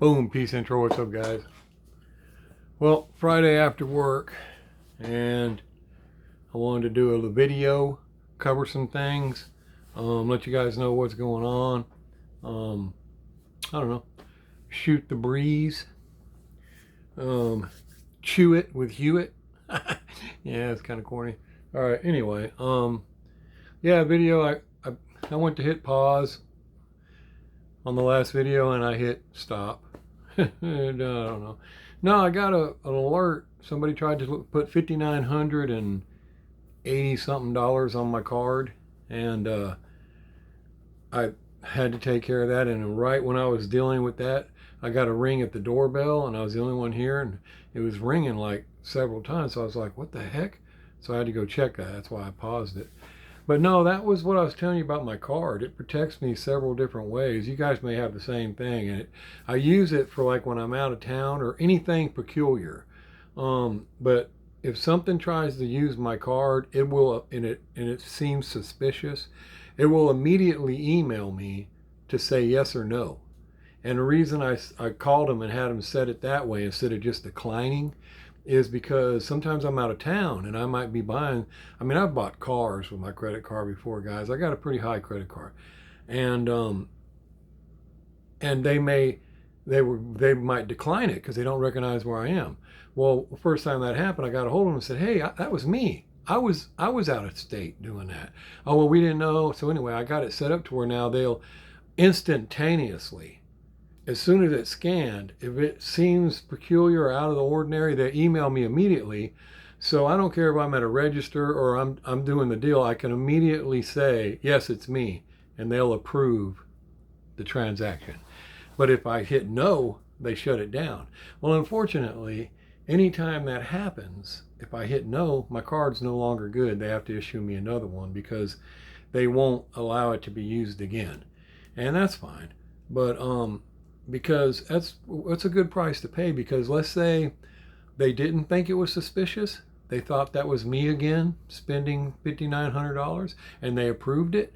Boom, peace intro. What's up, guys? Well, Friday after work, and I wanted to do a video, cover some things, let you guys know what's going on. I don't know, shoot the breeze, chew it with Hewitt. Yeah, it's kind of corny. All right, anyway, yeah, video. I went to hit pause on the last video and I hit stop. And, I don't know. No, I got an alert. Somebody tried to put $5,980 something on my card, and I had to take care of that. And right when I was dealing with that, I got a ring at the doorbell, and I was the only one here, and it was ringing like several times. So I was like, "What the heck?" So I had to go check that. That's why I paused it. But no, that was what I was telling you about my card. It protects me several different ways. You guys may have the same thing. And I use it for like when I'm out of town or anything peculiar. But if something tries to use my card, it will, and it seems suspicious, it will immediately email me to say yes or no. And the reason I called them and had them set it that way instead of just declining is because sometimes I'm out of town and I might be buying. I mean, I've bought cars with my credit card before, guys. I got a pretty high credit card, and they might decline it because they don't recognize where I am. Well, the first time that happened, I got a hold of them and said, "Hey, that was me. I was out of state doing that." "Oh, well, we didn't know." So anyway, I got it set up to where now they'll instantaneously, as soon as it's scanned, if it seems peculiar or out of the ordinary, they email me immediately. So I don't care if I'm at a register or I'm doing the deal. I can immediately say, "Yes, it's me," and they'll approve the transaction. But if I hit no, they shut it down. Well, unfortunately, anytime that happens, if I hit no, my card's no longer good. They have to issue me another one because they won't allow it to be used again. And that's fine. But because that's a good price to pay, because let's say they didn't think it was suspicious, they thought that was me again spending $5,900 and they approved it.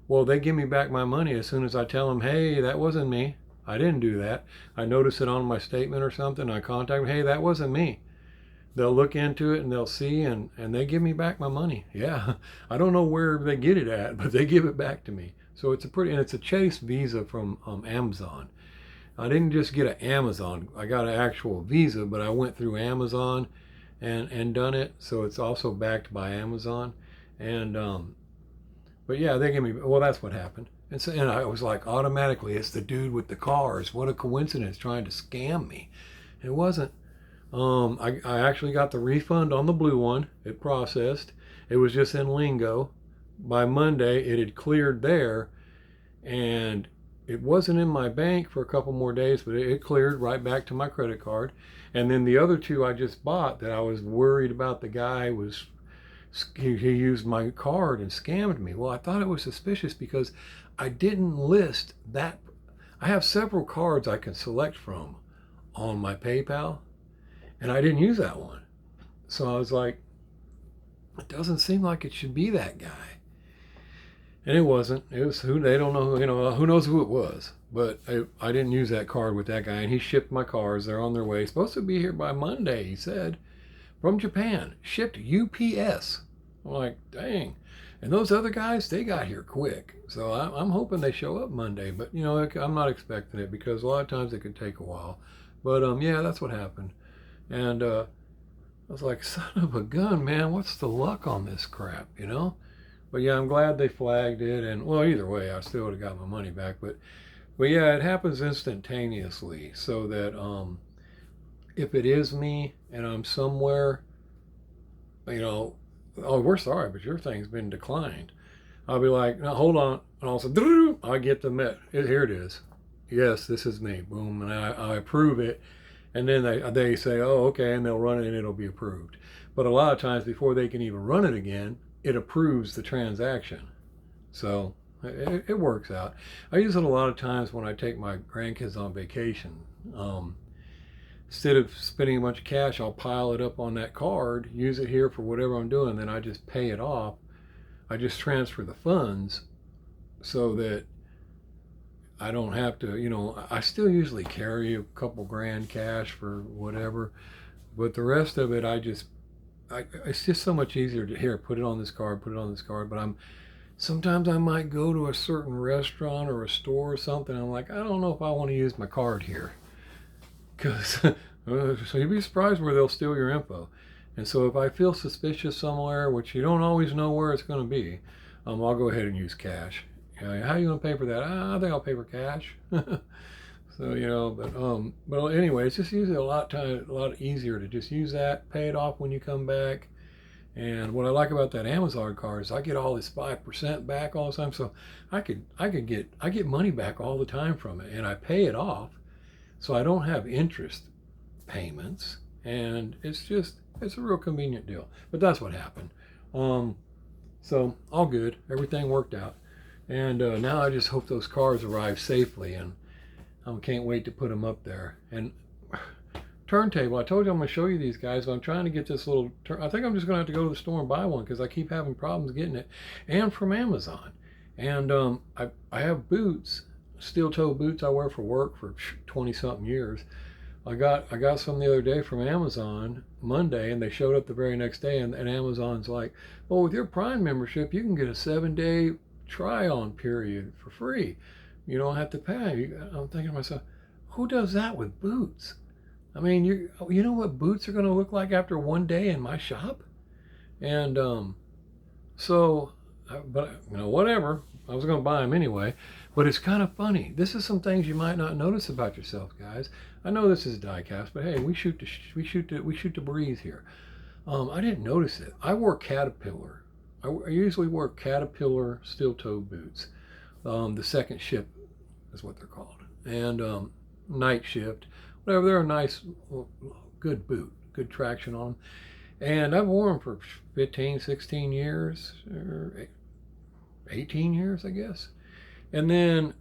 Well, they give me back my money as soon as I tell them, "Hey, that wasn't me, I didn't do that. I notice it on my statement or something, I contact them, 'Hey, that wasn't me.'" They'll look into it and they'll see, and they give me back my money. Yeah, I don't know where they get it at, but they give it back to me. So it's a Chase Visa from Amazon. I didn't just get an Amazon. I got an actual Visa, but I went through Amazon and done it. So it's also backed by Amazon. And but yeah, they gave me. Well, that's what happened. And I was like, automatically, it's the dude with the cars. What a coincidence, trying to scam me. It wasn't. I actually got the refund on the blue one. It processed. It was just in lingo. By Monday, it had cleared there, and it wasn't in my bank for a couple more days, but it cleared right back to my credit card. And then the other two I just bought that I was worried about, the guy he used my card and scammed me. Well, I thought it was suspicious because I didn't list that. I have several cards I can select from on my PayPal, and I didn't use that one. So I was like, it doesn't seem like it should be that guy. And it wasn't. It was who they don't know. Who knows who it was. But I didn't use that card with that guy, and he shipped my cars. They're on their way. Supposed to be here by Monday, he said, from Japan. Shipped UPS. I'm like, dang. And those other guys, they got here quick. So I'm hoping they show up Monday. But I'm not expecting it because a lot of times it could take a while. But yeah, that's what happened. And I was like, son of a gun, man. What's the luck on this crap? But yeah, I'm glad they flagged it, and well, either way, I still would have got my money back. But yeah, it happens instantaneously, so that if it is me and I'm somewhere, "Oh, we're sorry, but your thing's been declined," I'll be like, "No, hold on," and also I get the here it is. Yes, this is me. Boom, and I approve it, and then they say, "Oh, okay," and they'll run it and it'll be approved. But a lot of times before they can even run it again, it approves the transaction. So it works out. I use it a lot of times when I take my grandkids on vacation. Instead of spending a bunch of cash, I'll pile it up on that card, use it here for whatever I'm doing, then I just pay it off. I just transfer the funds so that I don't have to, I still usually carry a couple grand cash for whatever, but the rest of it, it's just so much easier to here, put it on this card, put it on this card. But sometimes I might go to a certain restaurant or a store or something. I'm like, I don't know if I want to use my card here, because so you'd be surprised where they'll steal your info. And so if I feel suspicious somewhere, which you don't always know where it's going to be, I'll go ahead and use cash. How are you going to pay for that? I think I'll pay for cash. So but anyway, it's just usually a lot easier to just use that, pay it off when you come back. And what I like about that Amazon card is I get all this 5% back all the time. So I get money back all the time from it, and I pay it off, so I don't have interest payments, and it's a real convenient deal. But that's what happened. So all good, everything worked out, and now I just hope those cars arrive safely, and I can't wait to put them up there. And turntable, I told you I'm going to show you these guys, but I'm trying to get this little I think I'm just going to have to go to the store and buy one, because I keep having problems getting it, and from Amazon. And I have boots, steel toe boots I wear for work for 20 something years. I got some the other day from Amazon Monday, and they showed up the very next day, and Amazon's like, well, with your Prime membership, you can get a 7-day try-on period for free. You don't have to pay. I'm thinking to myself, who does that with boots? I mean, you know what boots are going to look like after 1 day in my shop? And but whatever. I was going to buy them anyway. But it's kind of funny. This is some things you might not notice about yourself, guys. I know this is diecast, but hey, we shoot the breeze here. I didn't notice it. I wore Caterpillar. I usually wear Caterpillar steel toe boots. The second shift is what they're called, and night shift, whatever. They're a nice, good boot, good traction on them, and I've worn them for 15, 16 years, or 18 years, I guess. And then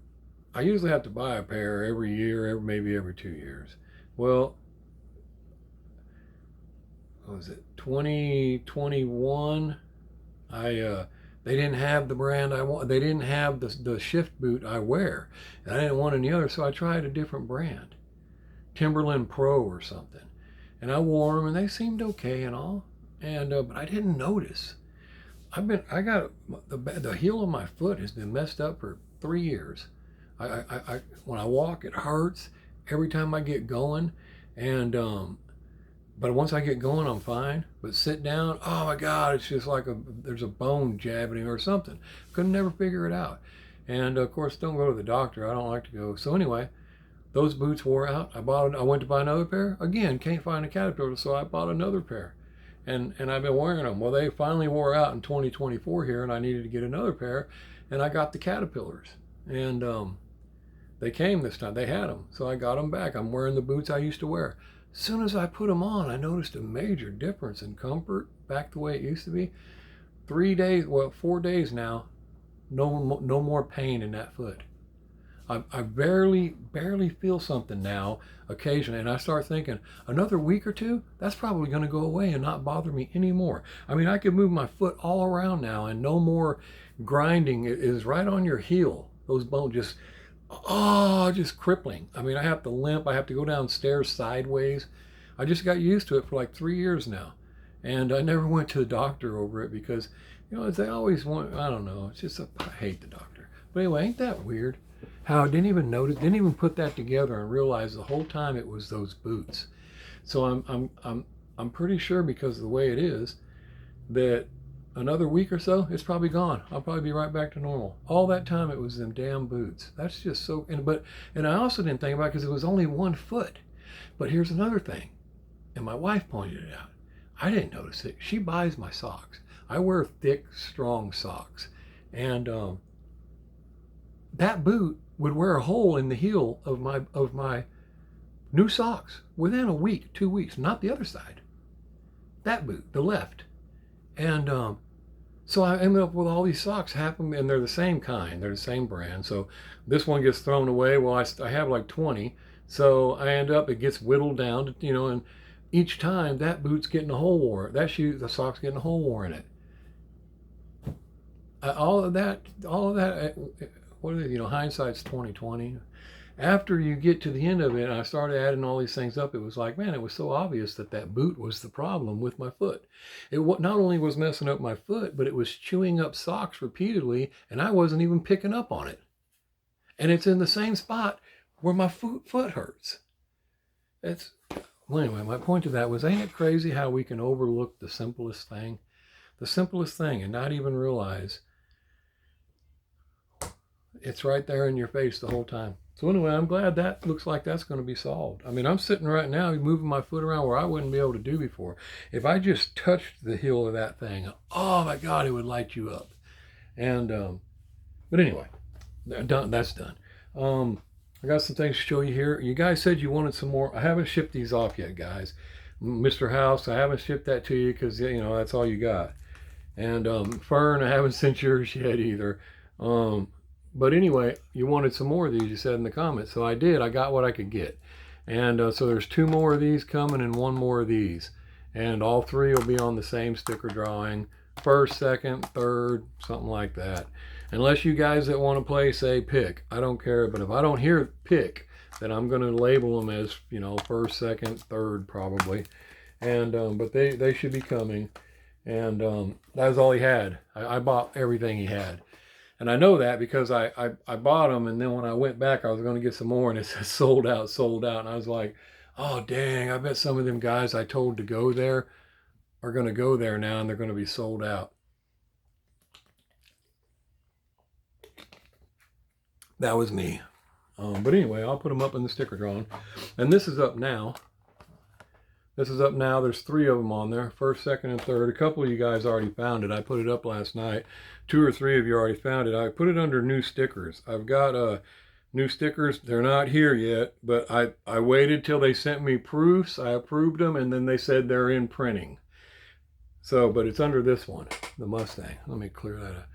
I usually have to buy a pair every year, maybe every 2 years. Well, what was it, 2021? They didn't have the brand I want. They didn't have the shift boot I wear, and I didn't want any other, so I tried a different brand, Timberland Pro or something. And I wore them, and they seemed okay and all. And but I didn't notice. I got the heel of my foot has been messed up for 3 years. I when I walk, it hurts every time I get going, and but once I get going, I'm fine. But sit down, oh my God, it's just like there's a bone jabbing or something. Couldn't never figure it out. And of course, don't go to the doctor. I don't like to go. So anyway, those boots wore out. I went to buy another pair. Again, can't find a Caterpillar, so I bought another pair. And I've been wearing them. Well, they finally wore out in 2024 here, and I needed to get another pair, and I got the Caterpillars. And they came this time. They had them, so I got them back. I'm wearing the boots I used to wear. As soon as I put them on, I noticed a major difference in comfort, back the way it used to be. 4 days now, no more pain in that foot. I barely feel something now occasionally, and I start thinking another week or two, that's probably going to go away and not bother me anymore. I mean, I can move my foot all around now, and no more grinding. It is right on your heel. Those bones just crippling. I mean, I have to limp. I have to go downstairs sideways. I just got used to it for like 3 years now, and I never went to the doctor over it because, they always want. I don't know. It's just I hate the doctor. But anyway, ain't that weird? How I didn't even put that together and realize the whole time it was those boots. So I'm pretty sure, because of the way it is, that another week or so it's probably gone. I'll probably be right back to normal. All that time it was them damn boots. That's just so. And I also didn't think about it because it was only 1 foot. But here's another thing, and my wife pointed it out. I didn't notice it. She buys my socks. I wear thick, strong socks, and that boot would wear a hole in the heel of my new socks within a week, 2 weeks. Not the other side. That boot, the left, and so I ended up with all these socks, and they're the same kind, they're the same brand. So this one gets thrown away. Well, I have like 20, so it gets whittled down, and each time that boot's getting a hole wore. The sock's getting a hole wore in it. All of that what are they, you know, hindsight's 2020. After you get to the end of it, and I started adding all these things up, it was like, man, it was so obvious that that boot was the problem with my foot. It not only was messing up my foot, but it was chewing up socks repeatedly, and I wasn't even picking up on it. And it's in the same spot where my foot hurts. Well, anyway, my point to that was, ain't it crazy how we can overlook the simplest thing? The simplest thing and not even realize it's right there in your face the whole time. So anyway, I'm glad that looks like that's going to be solved. I mean, I'm sitting right now moving my foot around where I wouldn't be able to do before. If I just touched the heel of that thing, oh my God, it would light you up. And, but anyway, that's done. I got some things to show you here. You guys said you wanted some more. I haven't shipped these off yet, guys. Mr. House, I haven't shipped that to you because, you know, that's all you got. And Fern, I haven't sent yours yet either. But anyway, you wanted some more of these, you said in the comments. So I did. I got what I could get. And so there's 2 more of these coming and 1 more of these. And all 3 will be on the same sticker drawing. First, second, third, something like that. Unless you guys that want to play say pick. I don't care. But if I don't hear pick, then I'm going to label them as, you know, first, second, third probably. And but they should be coming. And that was all he had. I bought everything he had. And I know that because I bought them, and then when I went back, I was going to get some more, and it said sold out, sold out. And I was like, oh, dang, I bet some of them guys I told to go there are going to go there now, and they're going to be sold out. That was me. But anyway, I'll put them up in the sticker drawing. And this is up now. This is up now. There's 3 of them on there. First, second, and third. A couple of you guys already found it. I put it up last night. 2 or 3 of you already found it. I put it under new stickers. I've got new stickers. They're not here yet, but I waited till they sent me proofs. I approved them, and then they said they're in printing. So, but it's under this one, the Mustang. Let me clear that up.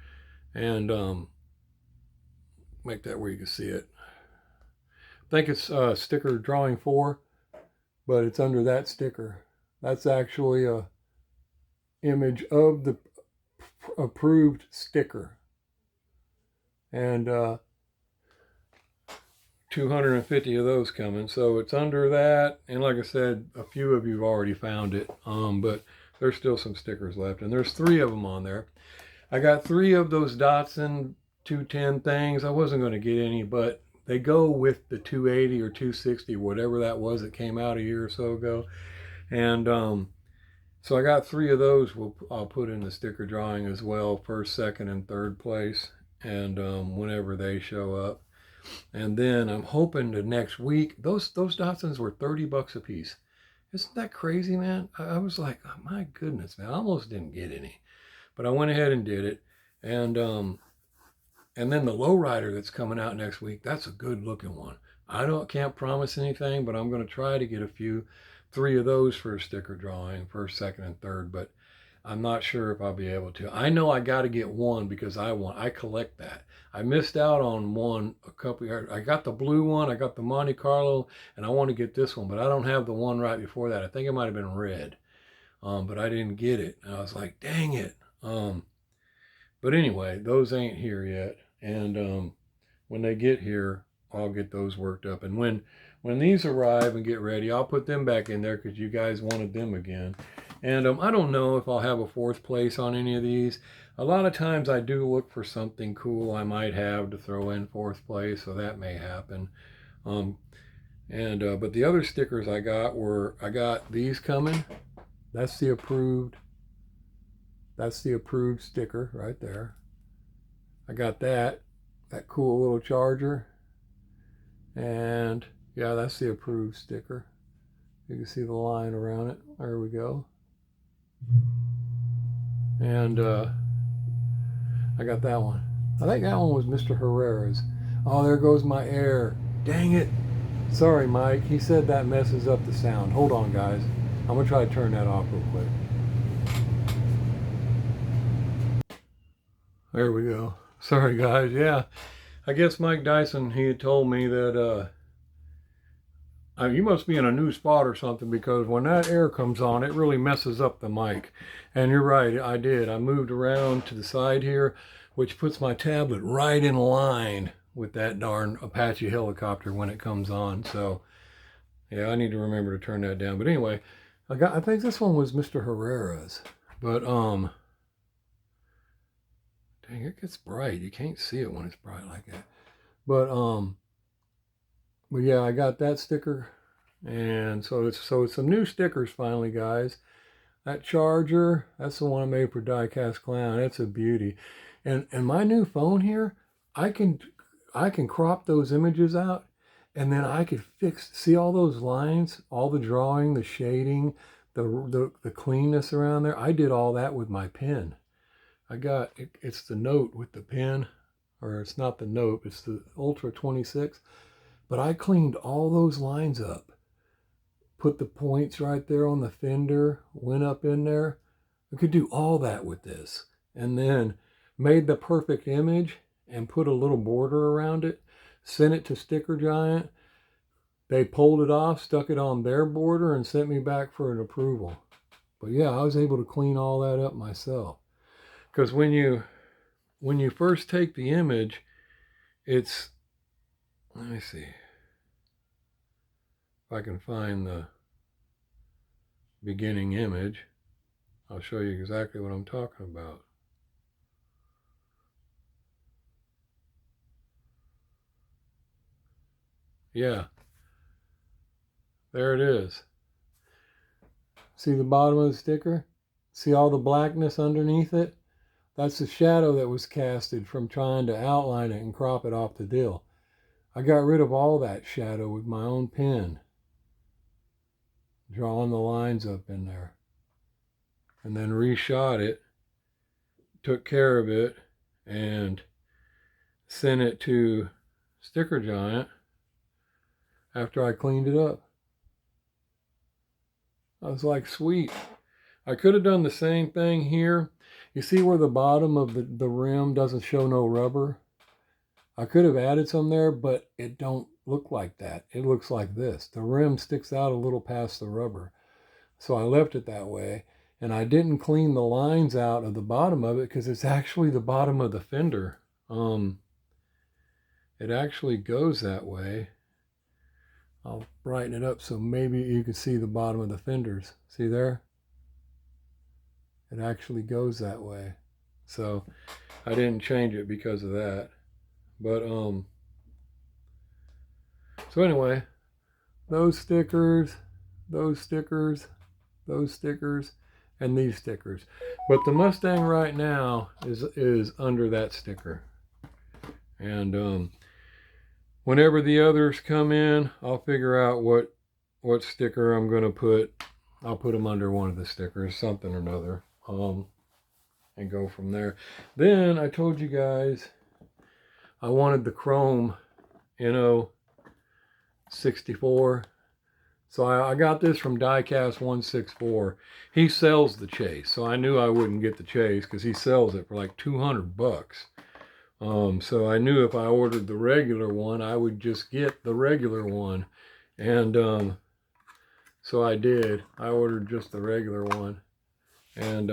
And make that where you can see it. I think it's sticker drawing 4. But it's under that sticker. That's actually a image of the approved sticker. And 250 of those coming. So it's under that. And like I said, a few of you have already found it. But there's still some stickers left. And there's 3 of them on there. I got 3 of those Datsun 210 things. I wasn't going to get any, but they go with the 280 or 260, whatever that was that came out a year or so ago. And so I got 3 of those I'll put in the sticker drawing as well, first, second, and third place, and whenever they show up. And then I'm hoping to next week, those Datsuns were $30 a piece. Isn't that crazy, man? I was like, oh, my goodness, man, I almost didn't get any. But I went ahead and did it. And then the lowrider that's coming out next week, that's a good looking one. I can't promise anything, but I'm going to try to get 3 of those for a sticker drawing, first, second, and third, but I'm not sure if I'll be able to. I know I got to get one because I collect that. I missed out on one a couple years. I got the blue one, I got the Monte Carlo, and I want to get this one, but I don't have the one right before that. I think it might have been red, but I didn't get it. And I was like, dang it. But anyway, those ain't here yet. And when they get here, I'll get those worked up. And when these arrive and get ready, I'll put them back in there because you guys wanted them again. And I don't know if I'll have a 4th place on any of these. A lot of times I do look for something cool I might have to throw in 4th place, so that may happen. But the other stickers I got these coming. That's the approved sticker right there. I got that cool little charger. And yeah, that's the approved sticker. You can see the line around it. There we go. And I got that one. I think that one was Mr. Herrera's. Oh, there goes my air. Dang it. Sorry, Mike. He said that messes up the sound. Hold on, guys. I'm going to try to turn that off real quick. There we go. Sorry, guys. Yeah. I guess Mike Dyson, he had told me that you must be in a new spot or something, because when that air comes on, it really messes up the mic. And you're right, I did. I moved around to the side here, which puts my tablet right in line with that darn Apache helicopter when it comes on. So yeah, I need to remember to turn that down. But anyway, I think this one was Mr. Herrera's. But dang, it gets bright. You can't see it when it's bright like that. But yeah, I got that sticker. And so it's some new stickers finally, guys. That charger, that's the one I made for Diecast Clown. It's a beauty. And my new phone here, I can crop those images out, and then I could see all those lines, all the drawing, the shading, the cleanness around there. I did all that with my pen. It's the Note with the pen, or it's not the Note, it's the Ultra 26. But I cleaned all those lines up. Put the points right there on the fender, went up in there. I could do all that with this. And then made the perfect image and put a little border around it. Sent it to Sticker Giant. They pulled it off, stuck it on their border, and sent me back for an approval. But yeah, I was able to clean all that up myself. Because when you first take the image, it's, let me see if I can find the beginning image. I'll show you exactly what I'm talking about. Yeah, there it is. See the bottom of the sticker? See all the blackness underneath it? That's the shadow that was casted from trying to outline it and crop it off the deal. I got rid of all that shadow with my own pen, drawing the lines up in there, and then reshot it, took care of it, and sent it to Sticker Giant after I cleaned it up. I was like, sweet. I could have done the same thing here. You see where the bottom of the rim doesn't show no rubber? I could have added some there, but it don't look like that. It looks like this. The rim sticks out a little past the rubber. So I left it that way. And I didn't clean the lines out of the bottom of it because it's actually the bottom of the fender. It actually goes that way. I'll brighten it up so maybe you can see the bottom of the fenders. See there? It actually goes that way. So I didn't change it because of that. But so anyway, those stickers, those stickers, those stickers, and these stickers. But the Mustang right now is under that sticker. And whenever the others come in, I'll figure out what sticker I'm going to put. I'll put them under one of the stickers, something or another, and go from there. Then I told you guys I wanted the chrome INNO64. So I got this from Diecast 164. He sells the Chase, so I knew I wouldn't get the Chase because he sells it for like 200 bucks. So I knew if I ordered the regular one, I would just get the regular one. And so I did. I ordered just the regular one. And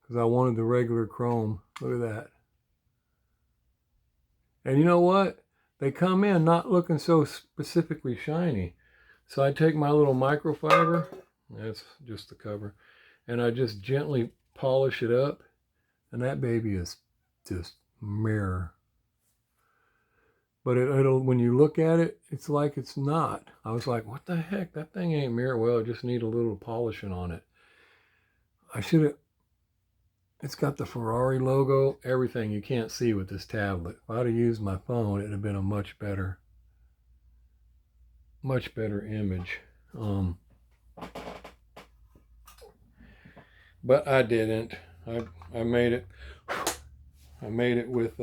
because I wanted the regular chrome. Look at that. And you know what? They come in not looking so specifically shiny. So I take my little microfiber, that's just the cover, and I just gently polish it up. And that baby is just mirror. But it'll, when you look at it, it's like it's not. I was like, what the heck? That thing ain't mirror. Well, it just need a little polishing on it. I should have, it's got the Ferrari logo, everything you can't see with this tablet. If I'd have used my phone, it'd have been a much better image. But I didn't. I made it. I made it with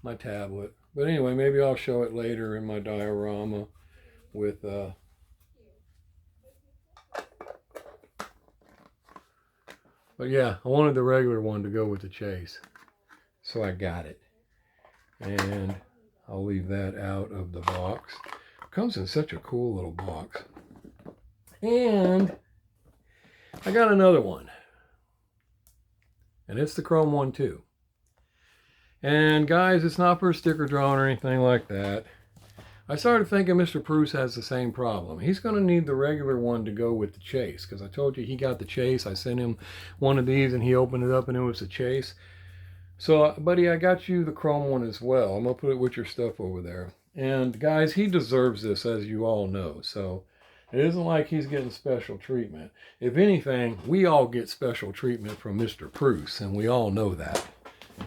my tablet. But anyway, maybe I'll show it later in my diorama with but yeah, I wanted the regular one to go with the Chase. So I got it. And I'll leave that out of the box. It comes in such a cool little box. And I got another one. And it's the chrome one too. And guys, it's not for a sticker drawing or anything like that. I started thinking Mr. Bruce has the same problem. He's going to need the regular one to go with the chase, because I told you he got the chase. I sent him one of these and he opened it up and it was the chase. So, buddy, I got you the chrome one as well. I'm going to put it with your stuff over there. And guys, he deserves this, as you all know. So it isn't like he's getting special treatment. If anything, we all get special treatment from Mr. Bruce, and we all know that.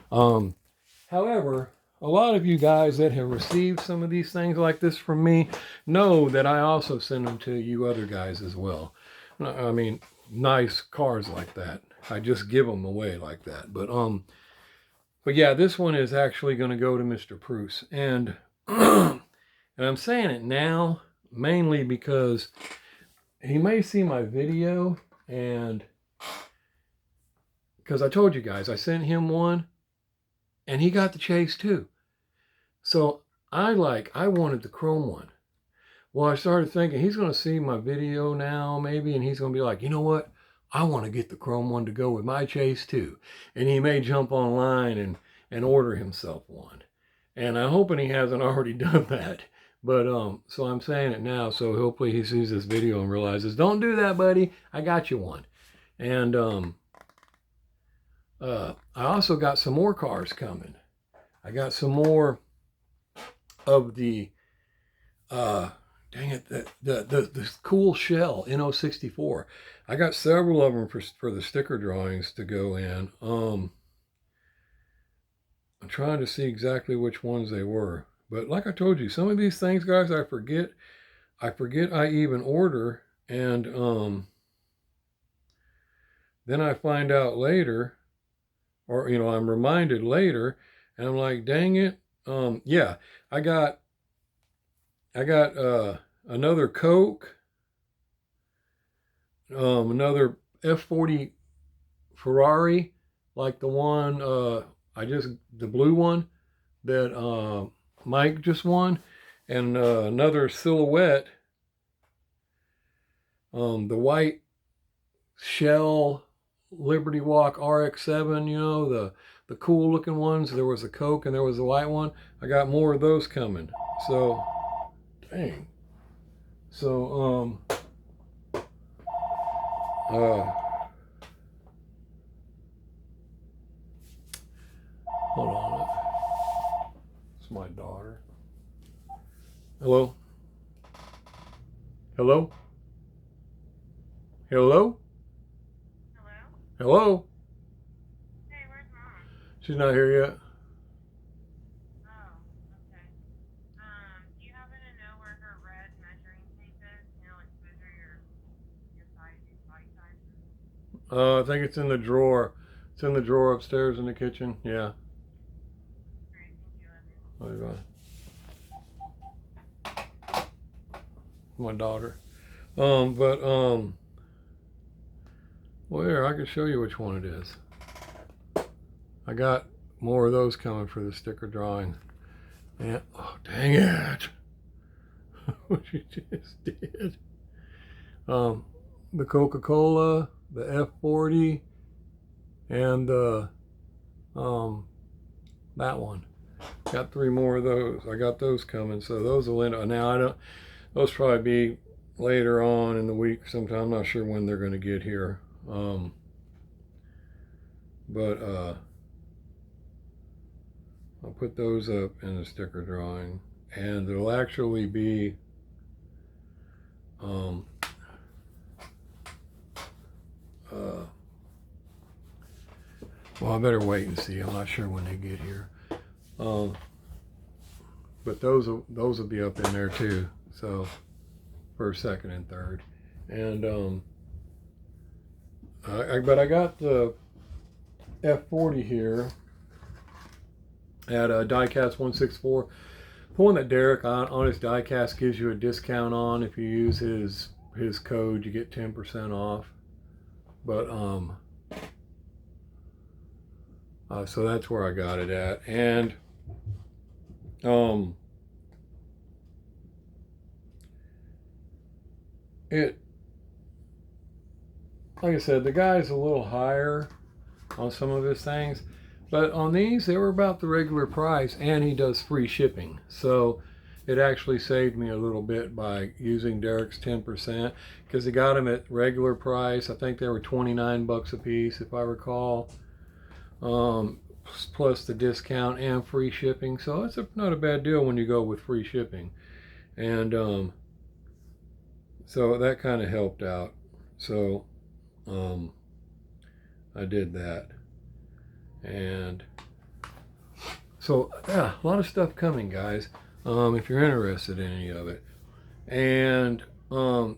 However, a lot of you guys that have received some of these things like this from me know that I also send them to you other guys as well. I mean, nice cars like that. I just give them away like that. But yeah, this one is actually going to go to Mr. Bruce. And, and I'm saying it now mainly because he may see my video, and because I told you guys, I sent him one and he got the chase too. So I wanted the chrome one. Well, I started thinking he's going to see my video now maybe, and he's going to be like, you know what? I want to get the chrome one to go with my chase too. And he may jump online and order himself one. And I'm hoping he hasn't already done that. But so I'm saying it now, so hopefully he sees this video and realizes, don't do that, buddy. I got you one. And I also got some more cars coming. I got some more of the dang it, the cool shell INNO64. I got several of them for the sticker drawings to go in. I'm trying to see exactly which ones they were. But like I told you, some of these things, guys, I forget I even order, and then I find out later, or you know, I'm reminded later, and I'm like, dang it. Yeah, I got another Coke, another F40 Ferrari, like the one the blue one that Mike just won, and another silhouette, the white shell Liberty Walk RX-7, you know, the cool looking ones. There was a Coke and there was a white one. I got more of those coming. So dang. So hold on. It's my daughter. Hello? Hello? Hello? Hello? Hello? Hey, where's Mom? She's not here yet. Oh, okay. Do you happen to know where her red measuring tape is? You know, like to measure your size, your body sizes? I think it's in the drawer. It's in the drawer upstairs in the kitchen. Yeah. Great, thank you, love you. My daughter. Well, here, I can show you which one it is. I got more of those coming for the sticker drawing. And, oh, dang it. What you just did. The Coca-Cola, the F40, and that one. Got 3 more of those. I got those coming, so those will end up. Now, those probably be later on in the week sometime. I'm not sure when they're going to get here. I'll put those up in the sticker drawing, and it'll actually be well, I better wait and see. I'm not sure when they get here. But those will be up in there too. So first, second, and third. And but I got the F40 here at Diecast 164. The one that Derek on his diecast gives you a discount on. If you use his code, you get 10% off. But so that's where I got it at. And like I said, the guy's a little higher on some of his things. But on these, they were about the regular price, and he does free shipping. So it actually saved me a little bit by using Derek's 10% because he got them at regular price. I think they were 29 bucks a piece, if I recall, plus the discount and free shipping. So it's not a bad deal when you go with free shipping. And so that kind of helped out. So I did that. And so, yeah, a lot of stuff coming, guys, if you're interested in any of it. And, dang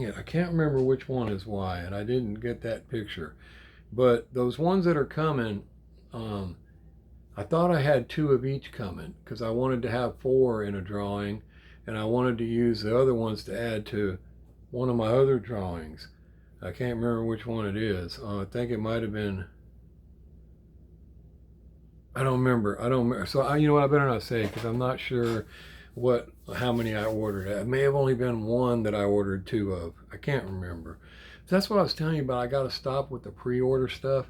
it, I can't remember which one is why, and I didn't get that picture. But those ones that are coming, I thought I had 2 of each coming because I wanted to have 4 in a drawing, and I wanted to use the other ones to add to one of my other drawings. I can't remember which one it is. I think it might have been... I don't remember. So you know what? I better not say because I'm not sure how many I ordered. It may have only been 1 that I ordered 2 of. I can't remember. So that's what I was telling you about. I got to stop with the pre-order stuff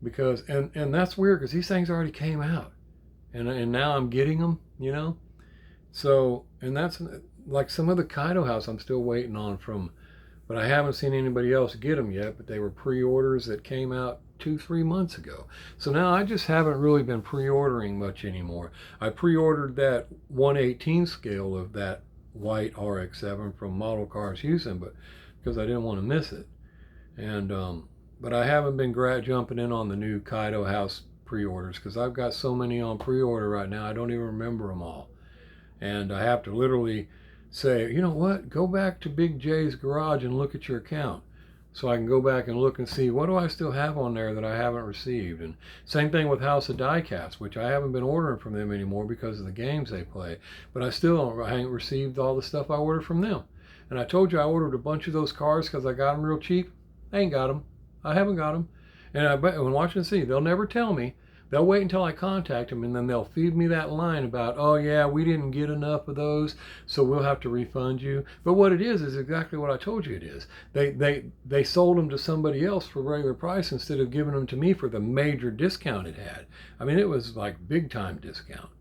because and that's weird because these things already came out, and now I'm getting them. You know. So and that's like some of the Kaido House I'm still waiting on from, but I haven't seen anybody else get them yet. But they were pre-orders that came out 2-3 months ago. So now I just haven't really been pre-ordering much anymore. I pre-ordered that 1/18 scale of that white RX-7 from Model Cars Houston, but because I didn't want to miss it. And but I haven't been jumping in on the new Kaido House pre-orders because I've got so many on pre-order right now I don't even remember them all. And I have to literally say, you know what, go back to Big J's garage and look at your account. So I can go back and look and see what do I still have on there that I haven't received. And same thing with House of Diecast, which I haven't been ordering from them anymore because of the games they play. But I haven't received all the stuff I ordered from them. And I told you I ordered a bunch of those cars because I got them real cheap. I ain't got them. I haven't got them. And I bet when watch and see, they'll never tell me. They'll wait until I contact them, and then they'll feed me that line about, oh yeah, we didn't get enough of those, so we'll have to refund you. But what it is exactly what I told you it is. They sold them to somebody else for regular price instead of giving them to me for the major discount it had. I mean, it was like big time discount.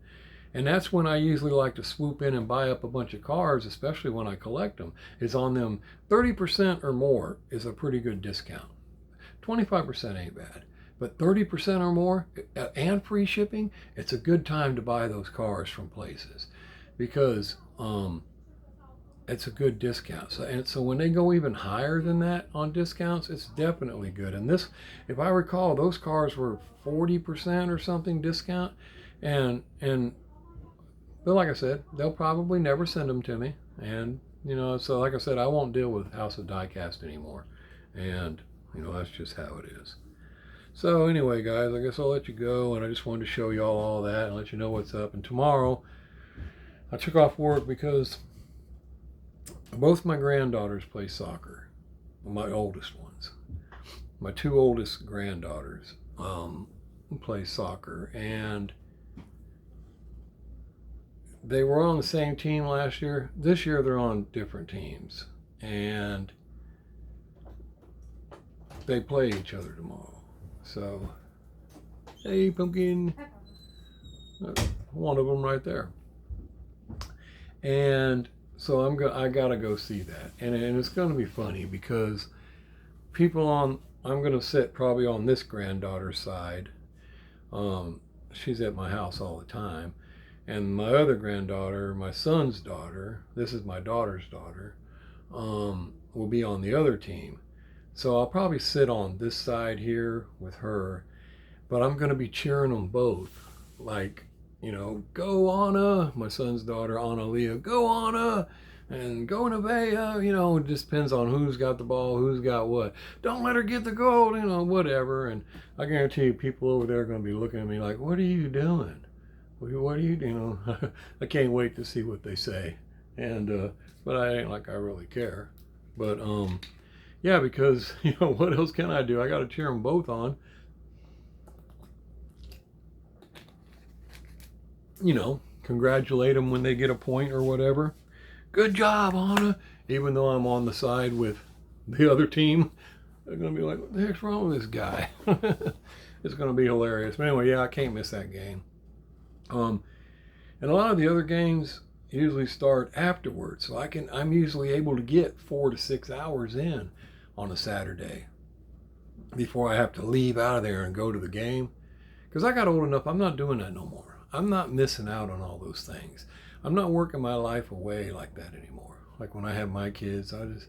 And that's when I usually like to swoop in and buy up a bunch of cars, especially when I collect them, is on them 30% or more is a pretty good discount. 25% ain't bad. But 30% or more and free shipping, it's a good time to buy those cars from places because it's a good discount. So when they go even higher than that on discounts, it's definitely good. And this, if I recall, those cars were 40% or something discount. But like I said, they'll probably never send them to me. And, you know, so like I said, I won't deal with House of Diecast anymore. And, you know, that's just how it is. So anyway, guys, I guess I'll let you go, and I just wanted to show y'all all that and let you know what's up. And tomorrow, I took off work because both my granddaughters play soccer, my oldest ones. My 2 oldest granddaughters play soccer, and they were on the same team last year. This year, they're on different teams, and they play each other tomorrow. So, hey, pumpkin. One of them right there. And so I gotta go see that, and it's gonna be funny because I'm gonna sit probably on this granddaughter's side. She's at my house all the time, and my other granddaughter, my son's daughter, this is my daughter's daughter, will be on the other team. So I'll probably sit on this side here with her, but I'm going to be cheering them both. Like, you know, go Anna, my son's daughter, Anna Leah, go Anna, and go Nevaeh, you know, it just depends on who's got the ball, who's got what. Don't let her get the goal, you know, whatever. And I guarantee you people over there are going to be looking at me like, what are you doing? What are you doing? I can't wait to see what they say. And, but I ain't like I really care. But, yeah, because, you know, what else can I do? I got to cheer them both on. You know, congratulate them when they get a point or whatever. Good job, Anna. Even though I'm on the side with the other team. They're going to be like, what the heck's wrong with this guy? It's going to be hilarious. But anyway, yeah, I can't miss that game. And a lot of the other games usually start afterwards. So I'm usually able to get 4 to 6 hours in on a Saturday before I have to leave out of there and go to the game. Because I got old enough, I'm not doing that no more. I'm not missing out on all those things. I'm not working my life away like that anymore. Like when I had my kids, I just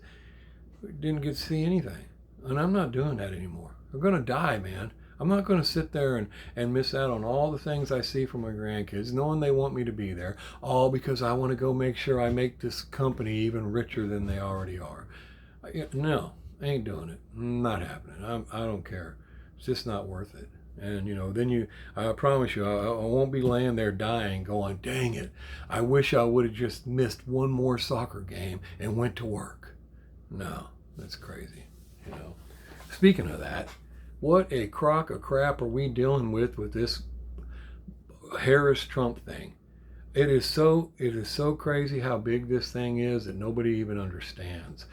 didn't get to see anything. And I'm not doing that anymore. I'm going to die, man. I'm not going to sit there and miss out on all the things I see from my grandkids, knowing they want me to be there, all because I want to go make sure I make this company even richer than they already are. No, I ain't doing it. Not happening. I don't care. It's just not worth it. And, then I promise you, I won't be laying there dying going, dang it, I wish I would have just missed one more soccer game and went to work. No, that's crazy. Speaking of that, what a crock of crap are we dealing with this Harris-Trump thing? It is so crazy how big this thing is that nobody even understands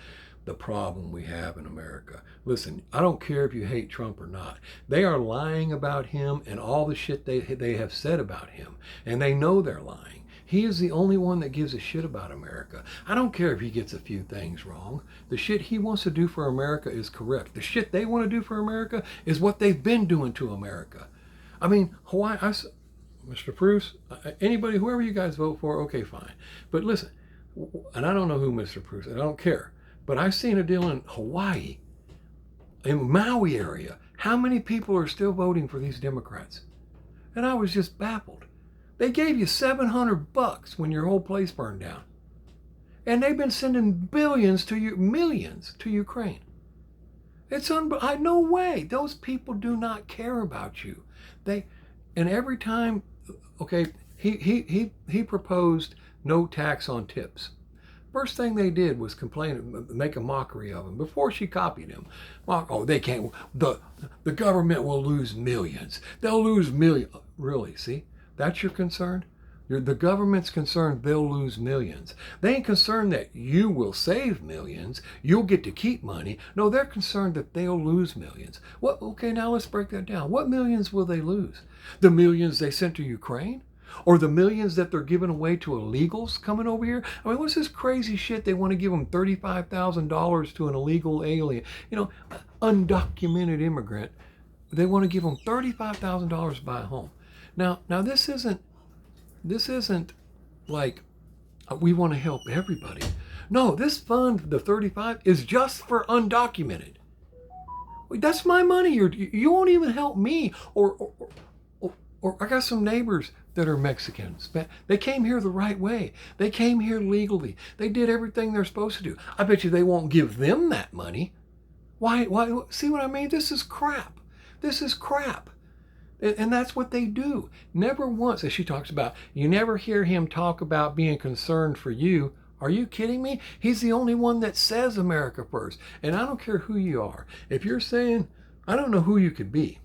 the problem we have in America. Listen, I don't care if you hate Trump or not. They are lying about him and all the shit they have said about him. And they know they're lying. He is the only one that gives a shit about America. I don't care if he gets a few things wrong. The shit he wants to do for America is correct. The shit they want to do for America is what they've been doing to America. I mean, Hawaii, Mr. Bruce, anybody, whoever you guys vote for, okay, fine. But listen, and I don't know who Mr. Bruce is, I don't care. But I've seen a deal in Hawaii, in Maui area. How many people are still voting for these Democrats? And I was just baffled. They gave you $700 when your whole place burned down. And they've been sending millions to Ukraine. It's no way. Those people do not care about you. And every time, okay, he proposed no tax on tips. First thing they did was complain, make a mockery of him before she copied him. They can't. The government will lose millions. They'll lose millions. Really? See, that's your concern. The government's concerned they'll lose millions. They ain't concerned that you will save millions. You'll get to keep money. No, they're concerned that they'll lose millions. What? Okay, now let's break that down. What millions will they lose? The millions they sent to Ukraine? Or the millions that they're giving away to illegals coming over here? I mean, what's this crazy shit? They want to give them $35,000 to an illegal alien, undocumented immigrant. They want to give them $35,000 to buy a home. Now this isn't like we want to help everybody. No, this fund, the 35, is just for undocumented. That's my money. You won't even help me. Or I got some neighbors that are Mexicans. They came here the right way. They came here legally. They did everything they're supposed to do. I bet you they won't give them that money. Why? See what I mean? This is crap. This is crap. And that's what they do. Never once, as she talks about, you never hear him talk about being concerned for you. Are you kidding me? He's the only one that says America first. And I don't care who you are. If you're saying, I don't know who you could be.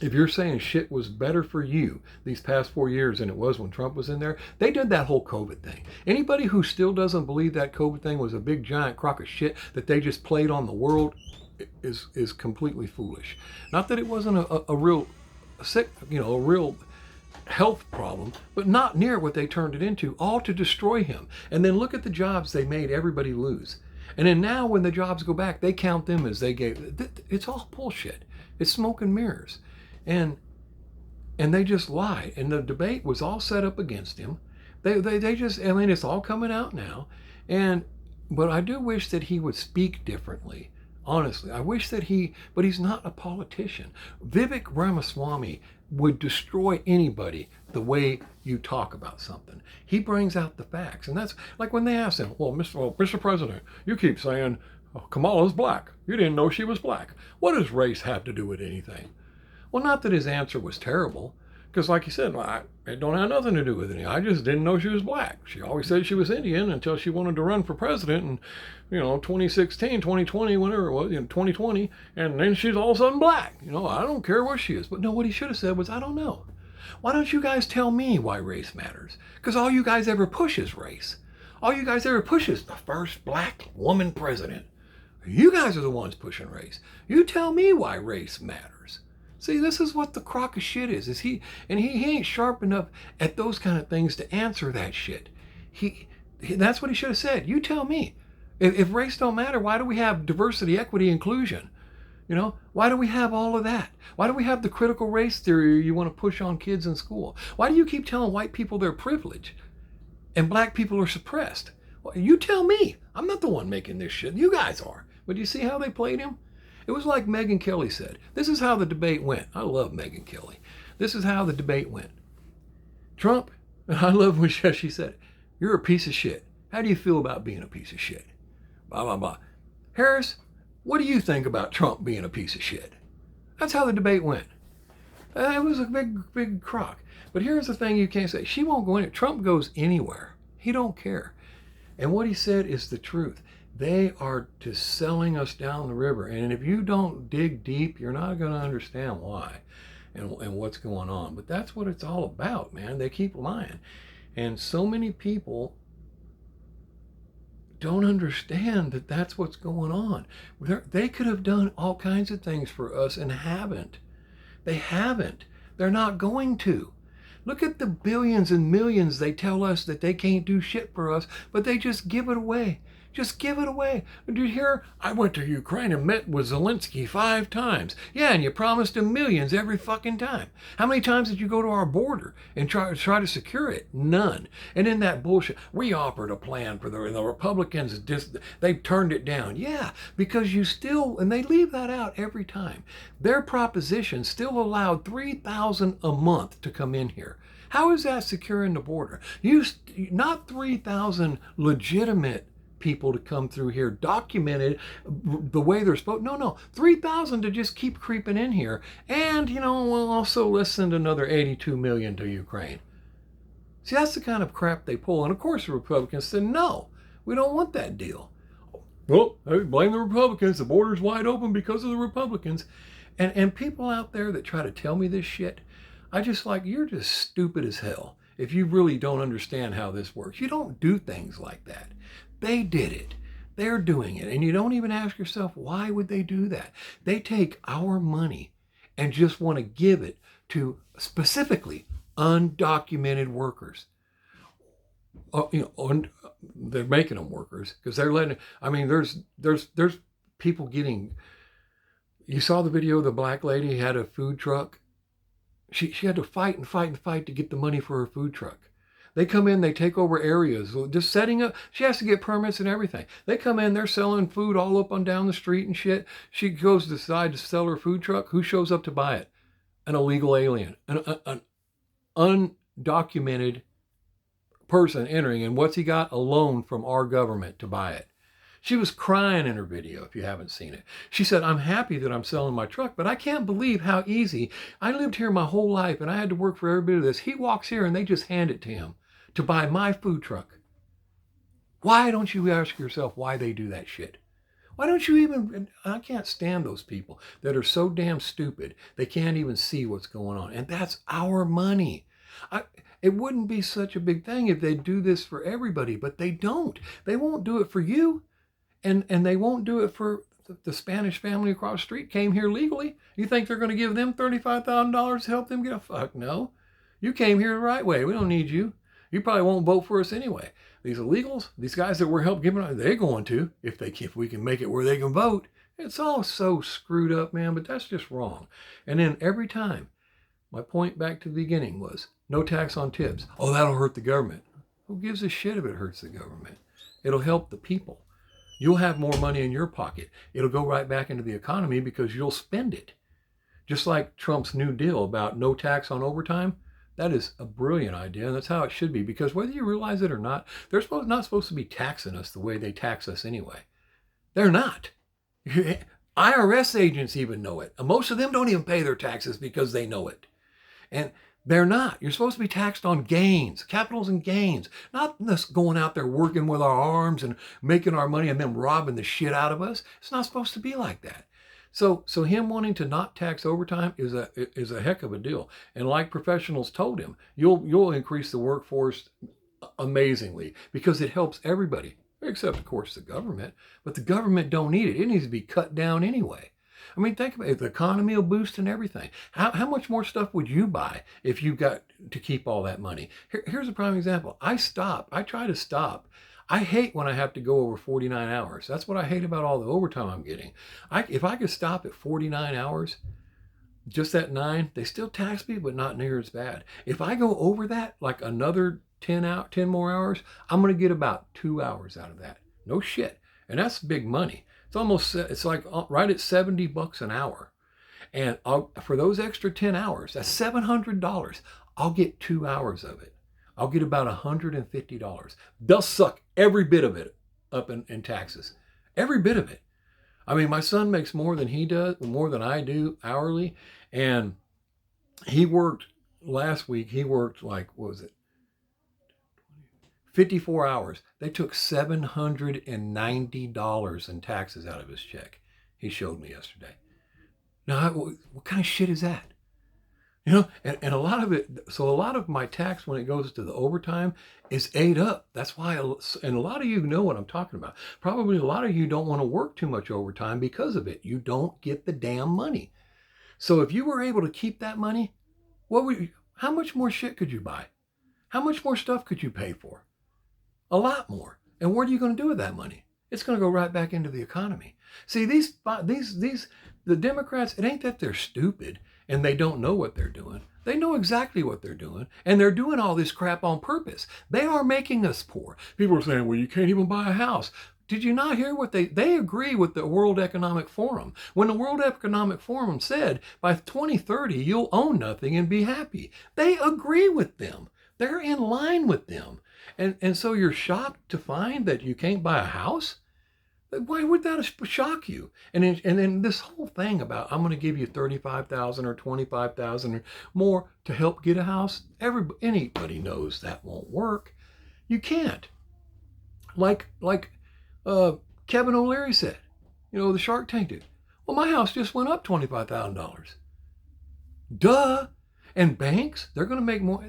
If you're saying shit was better for you these past 4 years than it was when Trump was in there, they did that whole COVID thing. Anybody who still doesn't believe that COVID thing was a big giant crock of shit that they just played on the world is completely foolish. Not that it wasn't a real sick, a real health problem, but not near what they turned it into, all to destroy him. And then look at the jobs they made everybody lose. And then now when the jobs go back, they count them as they gave. It's all bullshit. It's smoke and mirrors. And they just lie. And the debate was all set up against him. They just, I mean, it's all coming out now. But I do wish that he would speak differently. Honestly, I wish that but he's not a politician. Vivek Ramaswamy would destroy anybody the way you talk about something. He brings out the facts. And that's like when they asked him, Mr. President, you keep saying Kamala's black. You didn't know she was black. What does race have to do with anything? Well, not that his answer was terrible, because like you said, it don't have nothing to do with anything. I just didn't know she was black. She always said she was Indian until she wanted to run for president in, 2016, 2020, whatever it was, 2020, and then she's all of a sudden black. I don't care what she is. But no, what he should have said was, I don't know. Why don't you guys tell me why race matters? Because all you guys ever push is race. All you guys ever push is the first black woman president. You guys are the ones pushing race. You tell me why race matters. See, this is what the crock of shit is he ain't sharp enough at those kind of things to answer that shit. That's what he should have said. You tell me. If race don't matter, why do we have diversity, equity, inclusion? You know, why do we have all of that? Why do we have the critical race theory you want to push on kids in school? Why do you keep telling white people they're privileged and black people are suppressed? Well, you tell me. I'm not the one making this shit. You guys are. But you see how they played him? It was like Megyn Kelly said. This is how the debate went. I love Megyn Kelly. This is how the debate went. Trump, I love when she said, you're a piece of shit. How do you feel about being a piece of shit? Blah, blah, blah. Harris, what do you think about Trump being a piece of shit? That's how the debate went. It was a big crock. But here's the thing you can't say. She won't go in it. Trump goes anywhere. He don't care. And what he said is the truth. They are just selling us down the river. And if you don't dig deep, you're not going to understand why and what's going on. But that's what it's all about, man. They keep lying. And so many people don't understand that that's what's going on. They could have done all kinds of things for us and haven't. They haven't. They're not going to. Look at the billions and millions they tell us that they can't do shit for us, but they just give it away. Just give it away. Did you hear? I went to Ukraine and met with Zelensky 5 times. Yeah, and you promised him millions every fucking time. How many times did you go to our border and try to secure it? None. And in that bullshit, we offered a plan for the Republicans. They turned it down. Yeah, because you still, and they leave that out every time. Their proposition still allowed 3,000 a month to come in here. How is that securing the border? Not 3,000 legitimate people to come through here documented the way they're supposed. No, 3,000 to just keep creeping in here. And, we'll also let's send another 82 million to Ukraine. See, that's the kind of crap they pull. And of course the Republicans said, no, we don't want that deal. Well, I blame the Republicans. The border's wide open because of the Republicans. And people out there that try to tell me this shit, I just you're just stupid as hell if you really don't understand how this works. You don't do things like that. They did it. They're doing it. And you don't even ask yourself, why would they do that? They take our money and just want to give it to specifically undocumented workers. They're making them workers because they're letting, there's people getting, you saw the video of the black lady had a food truck. She had to fight to get the money for her food truck. They come in, they take over areas, just setting up. She has to get permits and everything. They come in, they're selling food all up and down the street and shit. She goes to decide to sell her food truck. Who shows up to buy it? An illegal alien, an undocumented person entering. And what's he got? A loan from our government to buy it. She was crying in her video, if you haven't seen it. She said, I'm happy that I'm selling my truck, but I can't believe how easy. I lived here my whole life and I had to work for every bit of this. He walks here and they just hand it to him to buy my food truck. Why don't you ask yourself why they do that shit? Why don't you even, I can't stand those people that are so damn stupid, they can't even see what's going on. And that's our money. It wouldn't be such a big thing if they do this for everybody, but they don't. They won't do it for you. And they won't do it for the Spanish family across the street came here legally. You think they're going to give them $35,000 to help them get a fuck? No. You came here the right way. We don't need you. You probably won't vote for us anyway. These illegals, these guys that we're helping giving, they're going to if we can make it where they can vote. It's all so screwed up, man, but that's just wrong. And then every time, my point back to the beginning was no tax on tips. Oh, that'll hurt the government. Who gives a shit if it hurts the government? It'll help the people. You'll have more money in your pocket. It'll go right back into the economy because you'll spend it. Just like Trump's New Deal about no tax on overtime. That is a brilliant idea, and that's how it should be. Because whether you realize it or not, they're not supposed to be taxing us the way they tax us anyway. They're not. IRS agents even know it. Most of them don't even pay their taxes because they know it. And they're not. You're supposed to be taxed on gains, capitals and gains, not us going out there working with our arms and making our money and then robbing the shit out of us. It's not supposed to be like that. So him wanting to not tax overtime is a heck of a deal. And like professionals told him, you'll increase the workforce amazingly because it helps everybody. except of course the government. But the government don't need it. It needs to be cut down anyway. I mean, think about it. The economy will boost and everything. How much more stuff would you buy if you got to keep all that money? Here's a prime example. I try to stop. I hate when I have to go over 49 hours. That's what I hate about all the overtime I'm getting. If I could stop at 49 hours, just that 9, they still tax me, but not near as bad. If I go over that, like another 10 more hours, I'm going to get about 2 hours out of that. No shit. And that's big money. It's like right at $70 an hour. And for those extra 10 hours, that's $700. I'll get 2 hours of it. I'll get about $150. They'll suck every bit of it up in taxes. Every bit of it. I mean, my son makes more than he does, more than I do hourly. And he worked last week, like, what was it? 54 hours. They took $790 in taxes out of his check. He showed me yesterday. Now, what kind of shit is that? You know, and a lot of it, so a lot of my tax when it goes to the overtime is ate up. That's why, and a lot of you know what I'm talking about. Probably a lot of you don't want to work too much overtime because of it. You don't get the damn money. So if you were able to keep that money, how much more shit could you buy? How much more stuff could you pay for? A lot more. And what are you going to do with that money? It's going to go right back into the economy. See, the Democrats, it ain't that they're stupid and they don't know what they're doing. They know exactly what they're doing, and they're doing all this crap on purpose. They are making us poor. People are saying, well, you can't even buy a house. Did you not hear what they agree with the World Economic Forum? When the World Economic Forum said by 2030, you'll own nothing and be happy. They agree with them. They're in line with them. And so you're shocked to find that you can't buy a house? Why would that shock you? And then this whole thing about I'm going to give you $35,000 or $25,000 or more to help get a house. Anybody knows that won't work. You can't. Like Kevin O'Leary said, the Shark Tank dude. Well, my house just went up $25,000. Duh. And banks, they're going to make more.